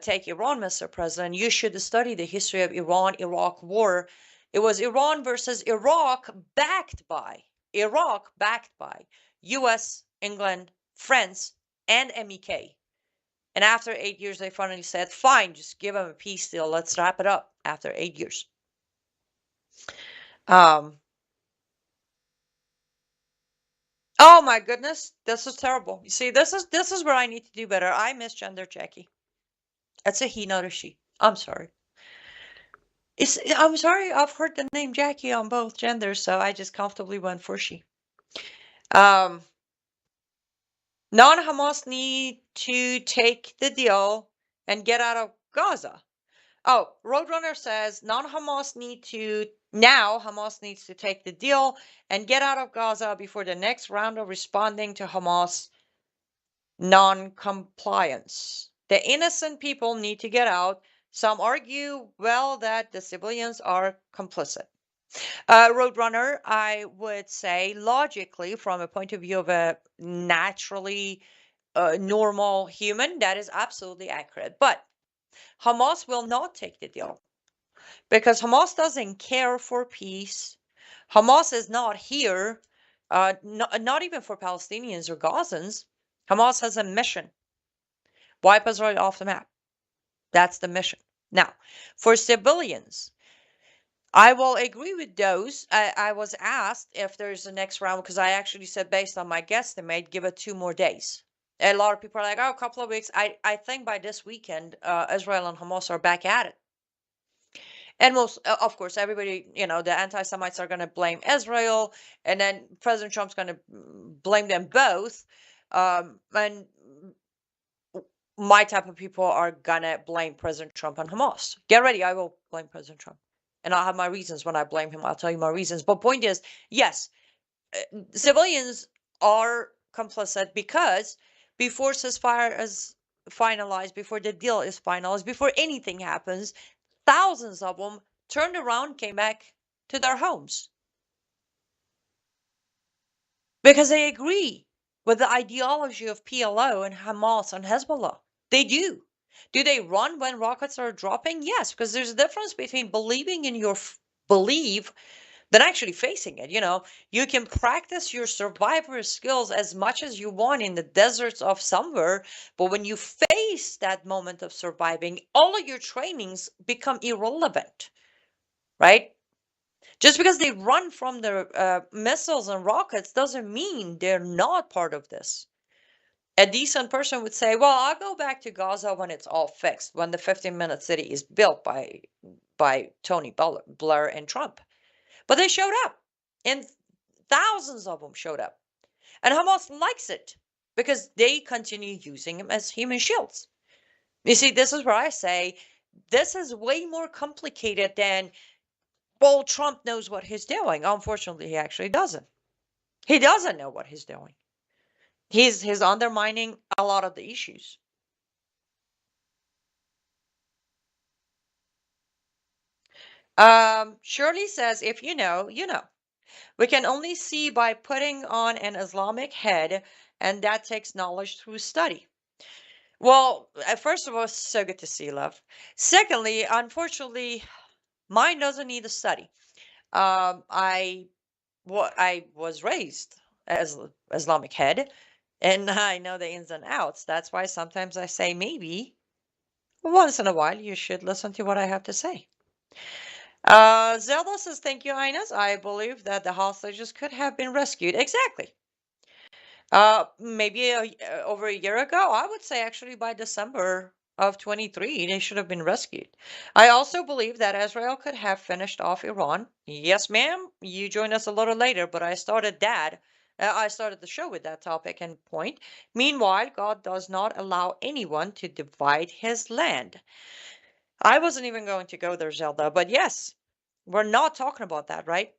take Iran, Mr. President, you should study the history of Iran-Iraq war. It was Iran versus Iraq backed by US, England, France, and MEK. And after 8 years, they finally said, fine, just give them a peace deal. Let's wrap it up after 8 years. Oh my goodness, this is terrible. You see, this is where I need to do better. I misgender Jackie. It's a he, not a she. I'm sorry. I'm sorry, I've heard the name Jackie on both genders, so I just comfortably went for she. Non-Hamas need to take the deal and get out of Gaza. Oh, Roadrunner says Hamas needs to take the deal and get out of Gaza before the next round of responding to Hamas non-compliance. The innocent people need to get out. Some argue, well, that the civilians are complicit. Roadrunner, I would say logically, from a point of view of a naturally normal human, that is absolutely accurate. But Hamas will not take the deal because Hamas doesn't care for peace. Hamas is not here, not even for Palestinians or Gazans. Hamas has a mission: wipe Israel off the map. That's the mission. Now, for civilians, I will agree with those. I was asked if there's a next round because I actually said, based on my guesstimate, give it 2 more days. A lot of people are like, oh, a couple of weeks. I think by this weekend, Israel and Hamas are back at it. And most, of course, everybody, the anti-Semites are going to blame Israel, and then President Trump's going to blame them both. And my type of people are going to blame President Trump and Hamas. Get ready, I will blame President Trump. And I'll have my reasons when I blame him. I'll tell you my reasons. But point is, yes, civilians are complicit because before ceasefire is finalized, before the deal is finalized, before anything happens, thousands of them turned around, came back to their homes because they agree with the ideology of PLO and Hamas and Hezbollah. They do. Do they run when rockets are dropping? Yes, because there's a difference between believing in your belief than actually facing it. You can practice your survivor skills as much as you want in the deserts of somewhere, but when you face that moment of surviving, all of your trainings become irrelevant, right? Just because they run from the missiles and rockets doesn't mean they're not part of this. A decent person would say, well, I'll go back to Gaza when it's all fixed, when the 15-minute city is built by Tony Blair and Trump. But they showed up, and thousands of them showed up. And Hamas likes it because they continue using them as human shields. You see, this is where I say this is way more complicated than, well, Trump knows what he's doing. Unfortunately, he actually doesn't. He doesn't know what he's doing. He's undermining a lot of the issues. Shirley says, if you know, you know. We can only see by putting on an Islamic head, and that takes knowledge through study. Well, first of all, it's so good to see, love. Secondly, unfortunately, mine doesn't need a study. I was raised as Islamic head, and I know the ins and outs. That's why sometimes I say maybe once in a while you should listen to what I have to say. Zelda says, thank you, Ines. I believe that the hostages could have been rescued. Exactly. Maybe over a year ago, I would say actually by December of 23, they should have been rescued. I also believe that Israel could have finished off Iran. Yes, ma'am. You joined us a little later, but I started that I started the show with that topic and point. Meanwhile, God does not allow anyone to divide his land. I wasn't even going to go there, Zelda, but yes, we're not talking about that, right?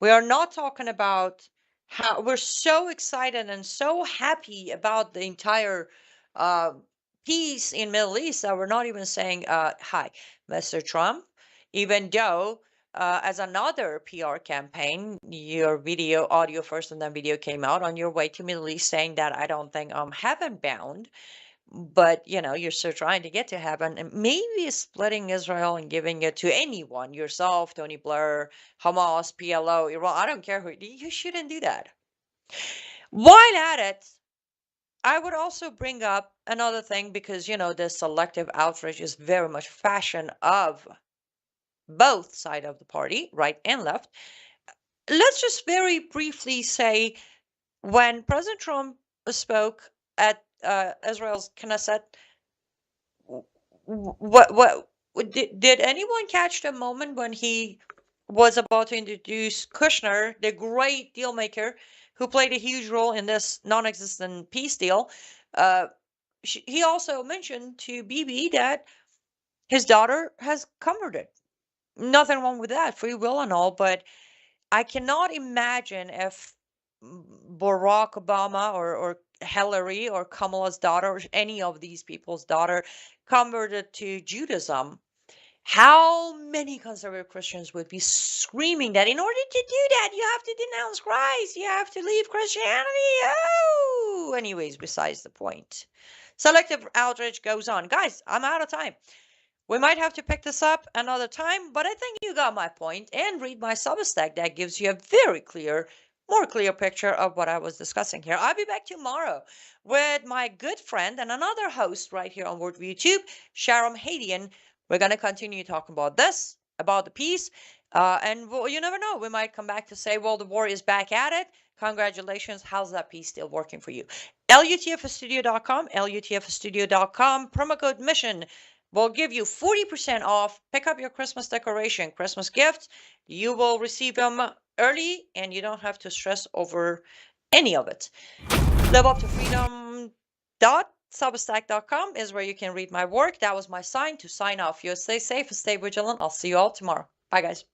We are not talking about how we're so excited and so happy about the entire uh, peace in Middle East that we're not even saying, hi, Mr. Trump, even though as another PR campaign, your video, audio first and then video came out on your way to Middle East saying that I don't think I'm heaven bound, but you're still trying to get to heaven, and maybe splitting Israel and giving it to anyone, yourself, Tony Blair, Hamas, PLO, Iran, I don't care who. You shouldn't do that. While at it, I would also bring up another thing, because the selective outrage is very much fashion of both side of the party, right and left. Let's just very briefly say, when President Trump spoke at Israel's Knesset, what did anyone catch the moment when he was about to introduce Kushner, the great deal maker who played a huge role in this non-existent peace deal? He also mentioned to Bibi that his daughter has converted. Nothing wrong with that, free will and all, but I cannot imagine if Barack Obama or Hillary or Kamala's daughter or any of these people's daughter converted to Judaism, how many conservative Christians would be screaming that in order to do that, you have to denounce Christ, you have to leave Christianity. Oh, anyways, besides the point. Selective outrage goes on. Guys, I'm out of time. We might have to pick this up another time, but I think you got my point, and read my Substack. That gives you a very more clear picture of what I was discussing here. I'll be back tomorrow with my good friend and another host right here on Worldview YouTube, Sharon Hadian. We're going to continue talking about this, about the peace, and you never know. We might come back to say, well, the war is back at it. Congratulations. How's that piece still working for you? LUTFstudio.com, LUTFstudio.com, promo code MISSION will give you 40% off. Pick up your Christmas decoration, Christmas gifts. You will receive them early, and you don't have to stress over any of it. Live Up to Freedom.substack.com is where you can read my work. That was my sign to sign off. You stay safe and stay vigilant. I'll see you all tomorrow. Bye, guys.